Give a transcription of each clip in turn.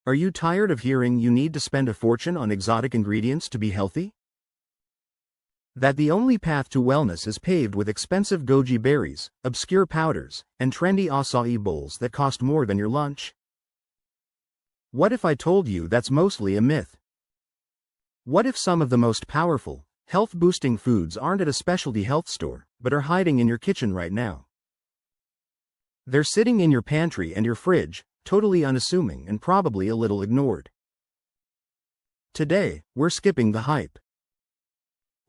Are you tired of hearing you need to spend a fortune on exotic ingredients to be healthy? That the only path to wellness is paved with expensive goji berries, obscure powders, and trendy acai bowls that cost more than your lunch? What if I told you that's mostly a myth? What if some of the most powerful, health-boosting foods aren't at a specialty health store, but are hiding in your kitchen right now? They're sitting in your pantry and your fridge, totally unassuming and probably a little ignored. Today, we're skipping the hype.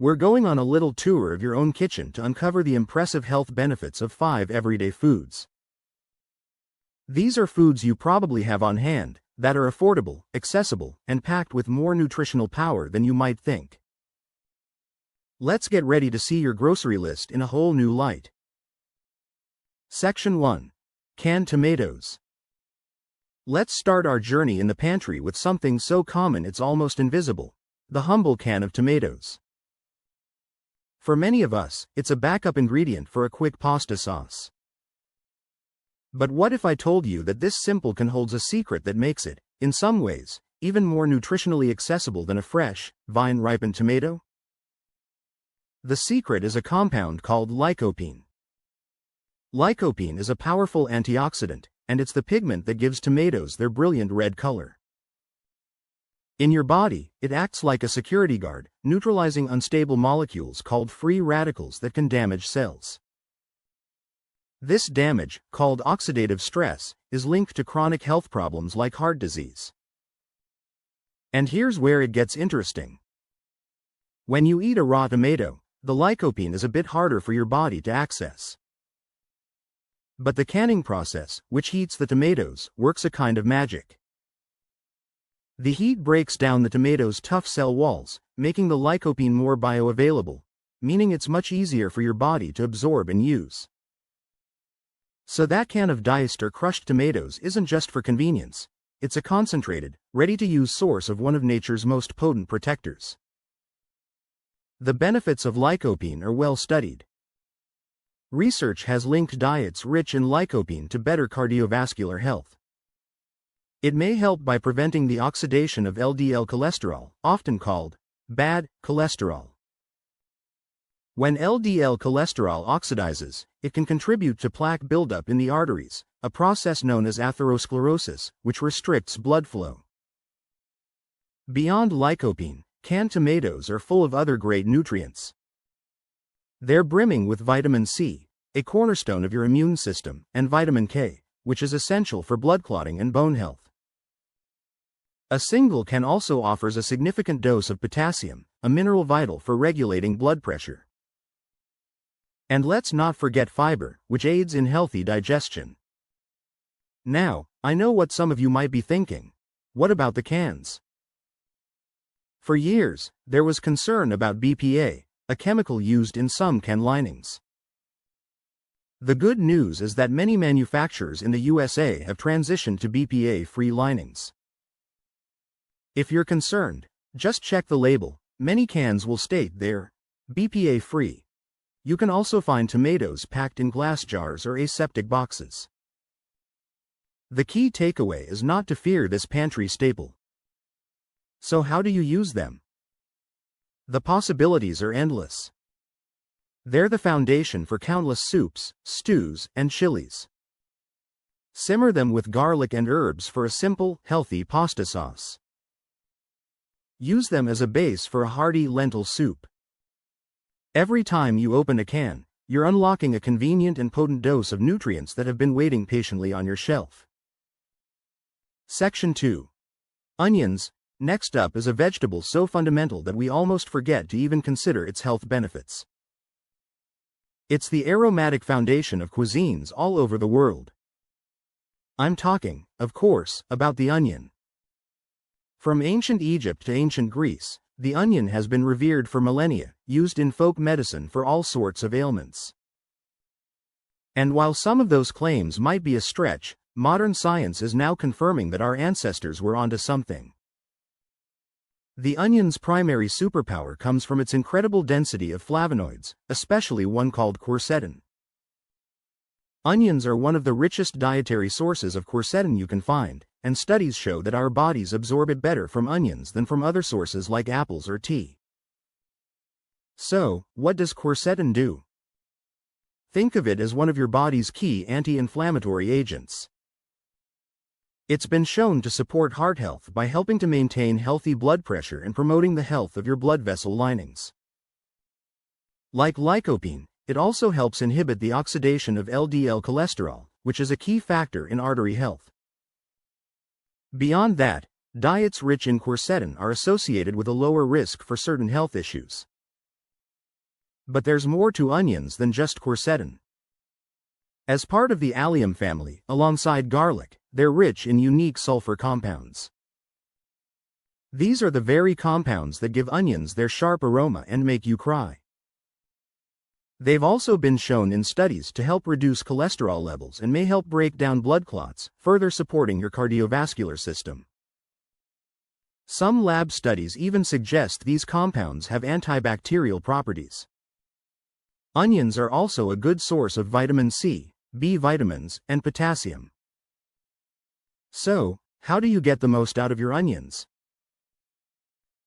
We're going on a little tour of your own kitchen to uncover the impressive health benefits of 5 everyday foods. These are foods you probably have on hand, that are affordable, accessible, and packed with more nutritional power than you might think. Let's get ready to see your grocery list in a whole new light. Section 1. Canned tomatoes. Let's start our journey in the pantry with something so common it's almost invisible: the humble can of tomatoes. For many of us, it's a backup ingredient for a quick pasta sauce. But what if I told you that this simple can holds a secret that makes it, in some ways, even more nutritionally accessible than a fresh, vine-ripened tomato? The secret is a compound called lycopene. Lycopene is a powerful antioxidant, and it's the pigment that gives tomatoes their brilliant red color. In your body, it acts like a security guard, neutralizing unstable molecules called free radicals that can damage cells. This damage, called oxidative stress, is linked to chronic health problems like heart disease. And here's where it gets interesting. When you eat a raw tomato, the lycopene is a bit harder for your body to access. But the canning process, which heats the tomatoes, works a kind of magic. The heat breaks down the tomato's tough cell walls, making the lycopene more bioavailable, meaning it's much easier for your body to absorb and use. So that can of diced or crushed tomatoes isn't just for convenience, it's a concentrated, ready-to-use source of one of nature's most potent protectors. The benefits of lycopene are well studied. Research has linked diets rich in lycopene to better cardiovascular health. It may help by preventing the oxidation of LDL cholesterol, often called bad cholesterol. When LDL cholesterol oxidizes, it can contribute to plaque buildup in the arteries, a process known as atherosclerosis, which restricts blood flow. Beyond lycopene, canned tomatoes are full of other great nutrients. They're brimming with vitamin C, a cornerstone of your immune system, and vitamin K, which is essential for blood clotting and bone health. A single can also offers a significant dose of potassium, a mineral vital for regulating blood pressure. And let's not forget fiber, which aids in healthy digestion. Now, I know what some of you might be thinking. What about the cans? For years, there was concern about BPA, a chemical used in some can linings. The good news is that many manufacturers in the USA have transitioned to BPA-free linings. If you're concerned, just check the label. Many cans will state they're BPA-free. You can also find tomatoes packed in glass jars or aseptic boxes. The key takeaway is not to fear this pantry staple. So how do you use them? The possibilities are endless. They're the foundation for countless soups, stews, and chilies. Simmer them with garlic and herbs for a simple, healthy pasta sauce. Use them as a base for a hearty lentil soup. Every time you open a can, you're unlocking a convenient and potent dose of nutrients that have been waiting patiently on your shelf. Section 2. Onions. Next up is a vegetable so fundamental that we almost forget to even consider its health benefits. It's the aromatic foundation of cuisines all over the world. I'm talking, of course, about the onion. From ancient Egypt to ancient Greece, the onion has been revered for millennia, used in folk medicine for all sorts of ailments. And while some of those claims might be a stretch, modern science is now confirming that our ancestors were onto something. The onion's primary superpower comes from its incredible density of flavonoids, especially one called quercetin. Onions are one of the richest dietary sources of quercetin you can find, and studies show that our bodies absorb it better from onions than from other sources like apples or tea. So, what does quercetin do? Think of it as one of your body's key anti-inflammatory agents. It's been shown to support heart health by helping to maintain healthy blood pressure and promoting the health of your blood vessel linings. Like lycopene, it also helps inhibit the oxidation of LDL cholesterol, which is a key factor in artery health. Beyond that, diets rich in quercetin are associated with a lower risk for certain health issues. But there's more to onions than just quercetin. As part of the allium family, alongside garlic, they're rich in unique sulfur compounds. These are the very compounds that give onions their sharp aroma and make you cry. They've also been shown in studies to help reduce cholesterol levels and may help break down blood clots, further supporting your cardiovascular system. Some lab studies even suggest these compounds have antibacterial properties. Onions are also a good source of vitamin C, B vitamins, and potassium. So, how do you get the most out of your onions?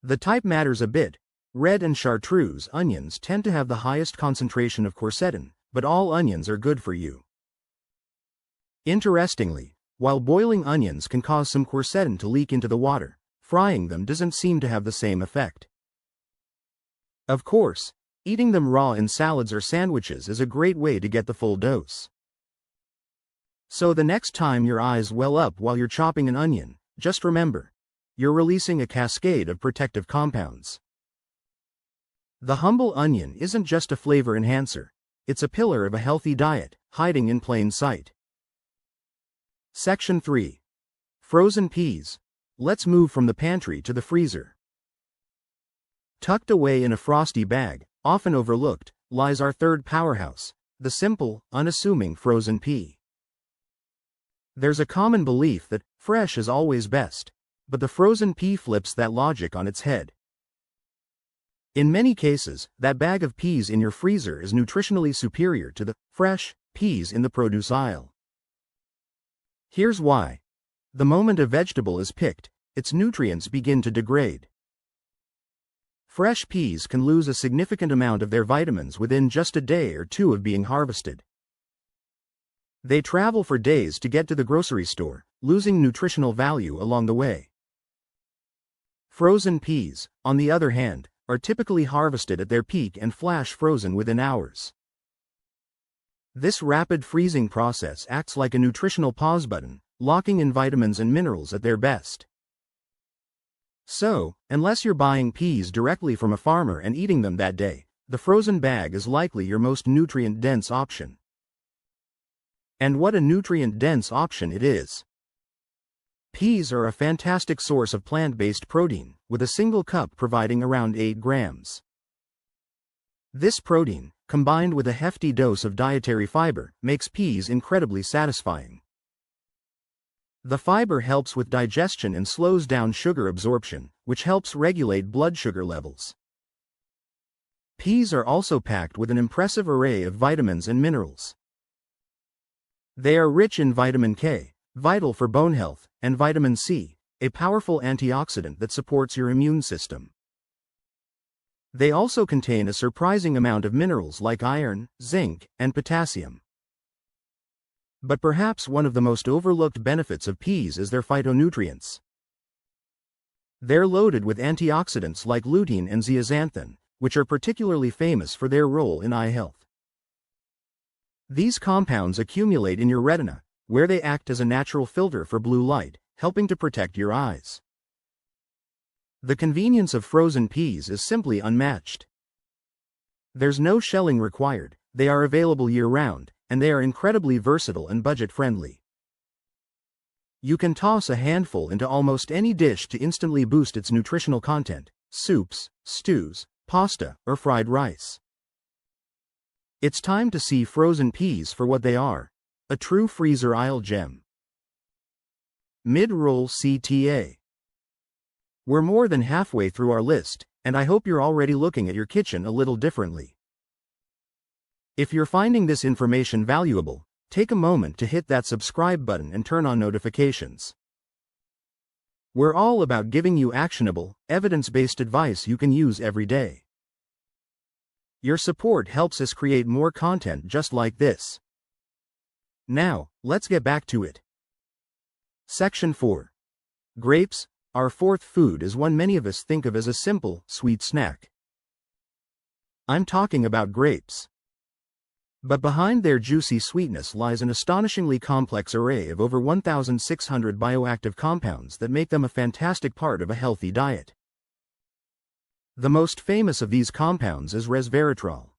The type matters a bit. Red and chartreuse onions tend to have the highest concentration of quercetin, but all onions are good for you. Interestingly, while boiling onions can cause some quercetin to leak into the water, frying them doesn't seem to have the same effect. Of course, eating them raw in salads or sandwiches is a great way to get the full dose. So the next time your eyes well up while you're chopping an onion, just remember, you're releasing a cascade of protective compounds. The humble onion isn't just a flavor enhancer, it's a pillar of a healthy diet, hiding in plain sight. Section 3. Frozen peas. Let's move from the pantry to the freezer. Tucked away in a frosty bag, often overlooked, lies our third powerhouse, the simple, unassuming frozen pea. There's a common belief that fresh is always best, but the frozen pea flips that logic on its head. In many cases, that bag of peas in your freezer is nutritionally superior to the fresh peas in the produce aisle. Here's why. The moment a vegetable is picked, its nutrients begin to degrade. Fresh peas can lose a significant amount of their vitamins within just a day or two of being harvested. They travel for days to get to the grocery store, losing nutritional value along the way. Frozen peas, on the other hand, are typically harvested at their peak and flash frozen within hours. This rapid freezing process acts like a nutritional pause button, locking in vitamins and minerals at their best. So, unless you're buying peas directly from a farmer and eating them that day, the frozen bag is likely your most nutrient-dense option. And what a nutrient-dense option it is! Peas are a fantastic source of plant-based protein, with a single cup providing around 8 grams. This protein, combined with a hefty dose of dietary fiber, makes peas incredibly satisfying. The fiber helps with digestion and slows down sugar absorption, which helps regulate blood sugar levels. Peas are also packed with an impressive array of vitamins and minerals. They are rich in vitamin K, vital for bone health, and vitamin C, a powerful antioxidant that supports your immune system. They also contain a surprising amount of minerals like iron, zinc, and potassium. But perhaps one of the most overlooked benefits of peas is their phytonutrients. They're loaded with antioxidants like lutein and zeaxanthin, which are particularly famous for their role in eye health. These compounds accumulate in your retina, where they act as a natural filter for blue light, helping to protect your eyes. The convenience of frozen peas is simply unmatched. There's no shelling required, they are available year-round, and they are incredibly versatile and budget-friendly. You can toss a handful into almost any dish to instantly boost its nutritional content: soups, stews, pasta, or fried rice. It's time to see frozen peas for what they are: a true freezer aisle gem. Mid-roll CTA. We're more than halfway through our list, and I hope you're already looking at your kitchen a little differently. If you're finding this information valuable, take a moment to hit that subscribe button and turn on notifications. We're all about giving you actionable, evidence-based advice you can use every day. Your support helps us create more content just like this. Now, let's get back to it. Section 4. Grapes. Our fourth food is one many of us think of as a simple, sweet snack. I'm talking about grapes. But behind their juicy sweetness lies an astonishingly complex array of over 1,600 bioactive compounds that make them a fantastic part of a healthy diet. The most famous of these compounds is resveratrol.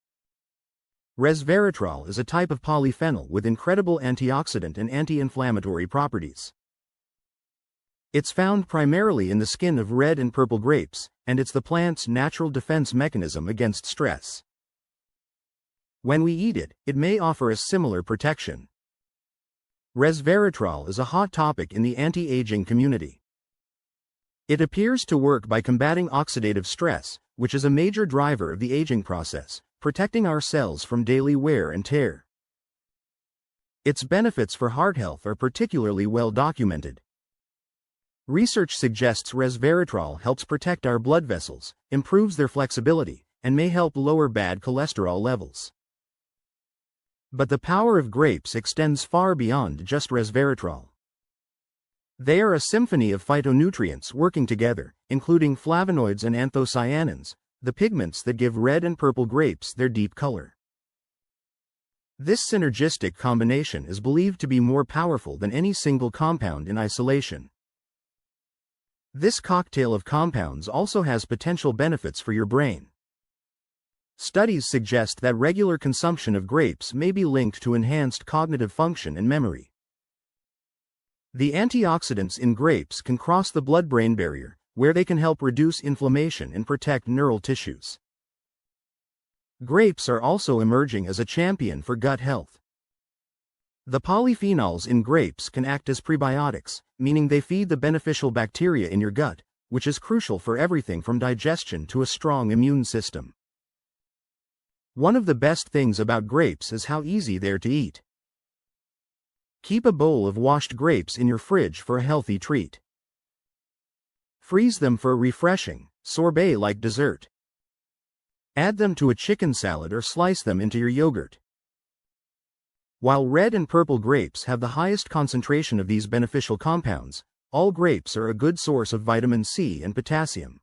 Resveratrol is a type of polyphenol with incredible antioxidant and anti-inflammatory properties. It's found primarily in the skin of red and purple grapes, and it's the plant's natural defense mechanism against stress. When we eat it, it may offer us similar protection. Resveratrol is a hot topic in the anti-aging community. It appears to work by combating oxidative stress, which is a major driver of the aging process, protecting our cells from daily wear and tear. Its benefits for heart health are particularly well documented. Research suggests resveratrol helps protect our blood vessels, improves their flexibility, and may help lower bad cholesterol levels. But the power of grapes extends far beyond just resveratrol. They are a symphony of phytonutrients working together, including flavonoids and anthocyanins, the pigments that give red and purple grapes their deep color. This synergistic combination is believed to be more powerful than any single compound in isolation. This cocktail of compounds also has potential benefits for your brain. Studies suggest that regular consumption of grapes may be linked to enhanced cognitive function and memory. The antioxidants in grapes can cross the blood-brain barrier, where they can help reduce inflammation and protect neural tissues. Grapes are also emerging as a champion for gut health. The polyphenols in grapes can act as prebiotics, meaning they feed the beneficial bacteria in your gut, which is crucial for everything from digestion to a strong immune system. One of the best things about grapes is how easy they're to eat. Keep a bowl of washed grapes in your fridge for a healthy treat. Freeze them for a refreshing, sorbet-like dessert. Add them to a chicken salad or slice them into your yogurt. While red and purple grapes have the highest concentration of these beneficial compounds, all grapes are a good source of vitamin C and potassium.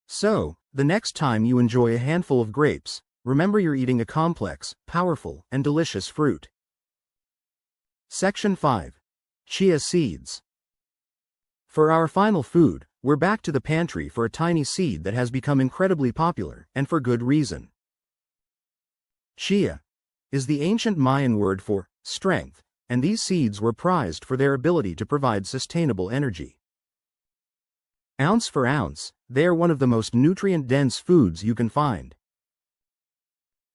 So, the next time you enjoy a handful of grapes, remember you're eating a complex, powerful, and delicious fruit. Section 5. Chia seeds. For our final food, we're back to the pantry for a tiny seed that has become incredibly popular, and for good reason. Chia is the ancient Mayan word for strength, and these seeds were prized for their ability to provide sustainable energy. Ounce for ounce, they are one of the most nutrient-dense foods you can find.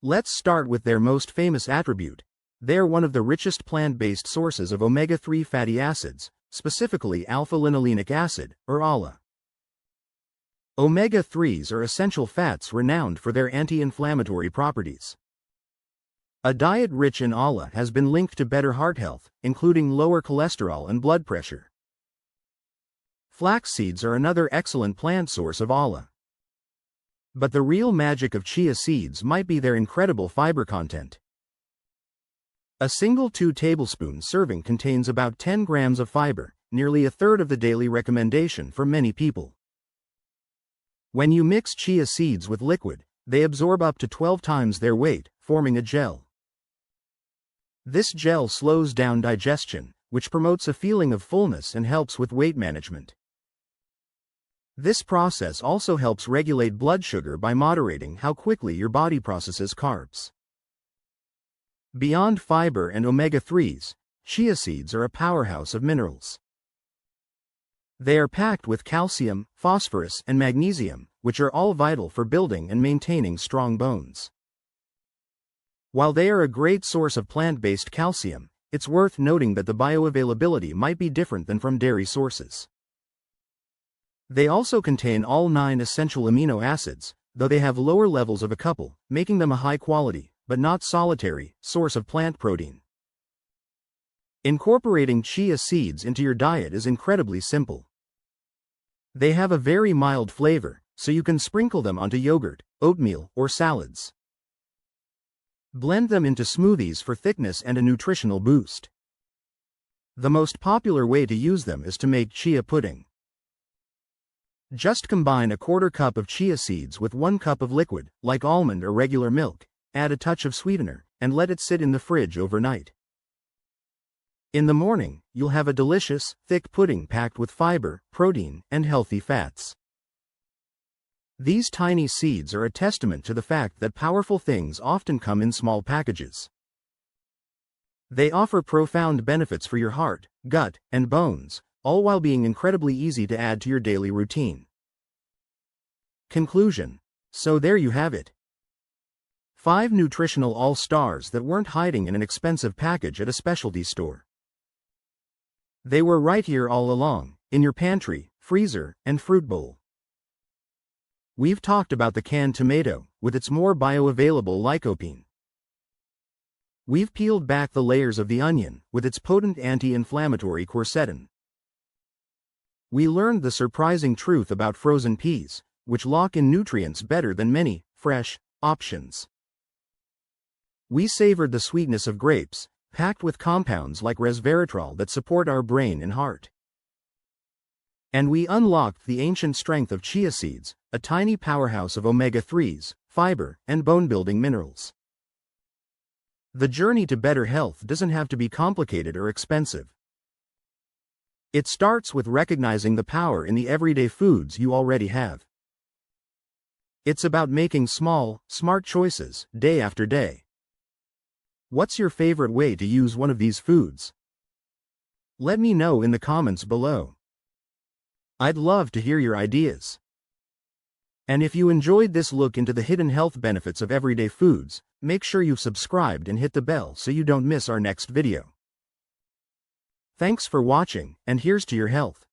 Let's start with their most famous attribute. They are one of the richest plant-based sources of omega-3 fatty acids, specifically alpha-linolenic acid, or ALA. Omega-3s are essential fats renowned for their anti-inflammatory properties. A diet rich in ALA has been linked to better heart health, including lower cholesterol and blood pressure. Flax seeds are another excellent plant source of ALA. But the real magic of chia seeds might be their incredible fiber content. A single 2 tablespoon serving contains about 10 grams of fiber, nearly a third of the daily recommendation for many people. When you mix chia seeds with liquid, they absorb up to 12 times their weight, forming a gel. This gel slows down digestion, which promotes a feeling of fullness and helps with weight management. This process also helps regulate blood sugar by moderating how quickly your body processes carbs. Beyond fiber and omega-3s, chia seeds are a powerhouse of minerals. They are packed with calcium, phosphorus, and magnesium, which are all vital for building and maintaining strong bones. While they are a great source of plant-based calcium, it's worth noting that the bioavailability might be different than from dairy sources. They also contain all 9 essential amino acids, though they have lower levels of a couple, making them a high-quality, but not solitary, source of plant protein. Incorporating chia seeds into your diet is incredibly simple. They have a very mild flavor, so you can sprinkle them onto yogurt, oatmeal, or salads. Blend them into smoothies for thickness and a nutritional boost. The most popular way to use them is to make chia pudding. Just combine a quarter cup of chia seeds with 1 cup of liquid, like almond or regular milk, add a touch of sweetener, and let it sit in the fridge overnight. In the morning, you'll have a delicious, thick pudding packed with fiber, protein, and healthy fats. These tiny seeds are a testament to the fact that powerful things often come in small packages. They offer profound benefits for your heart, gut, and bones, all while being incredibly easy to add to your daily routine. Conclusion. So there you have it. 5 nutritional all-stars that weren't hiding in an expensive package at a specialty store. They were right here all along, in your pantry, freezer, and fruit bowl. We've talked about the canned tomato, with its more bioavailable lycopene. We've peeled back the layers of the onion, with its potent anti-inflammatory quercetin. We learned the surprising truth about frozen peas, which lock in nutrients better than many fresh options. We savored the sweetness of grapes, packed with compounds like resveratrol that support our brain and heart. And we unlocked the ancient strength of chia seeds, a tiny powerhouse of omega-3s, fiber, and bone-building minerals. The journey to better health doesn't have to be complicated or expensive. It starts with recognizing the power in the everyday foods you already have. It's about making small, smart choices, day after day. What's your favorite way to use one of these foods? Let me know in the comments below. I'd love to hear your ideas. And if you enjoyed this look into the hidden health benefits of everyday foods, make sure you've subscribed and hit the bell so you don't miss our next video. Thanks for watching, and here's to your health.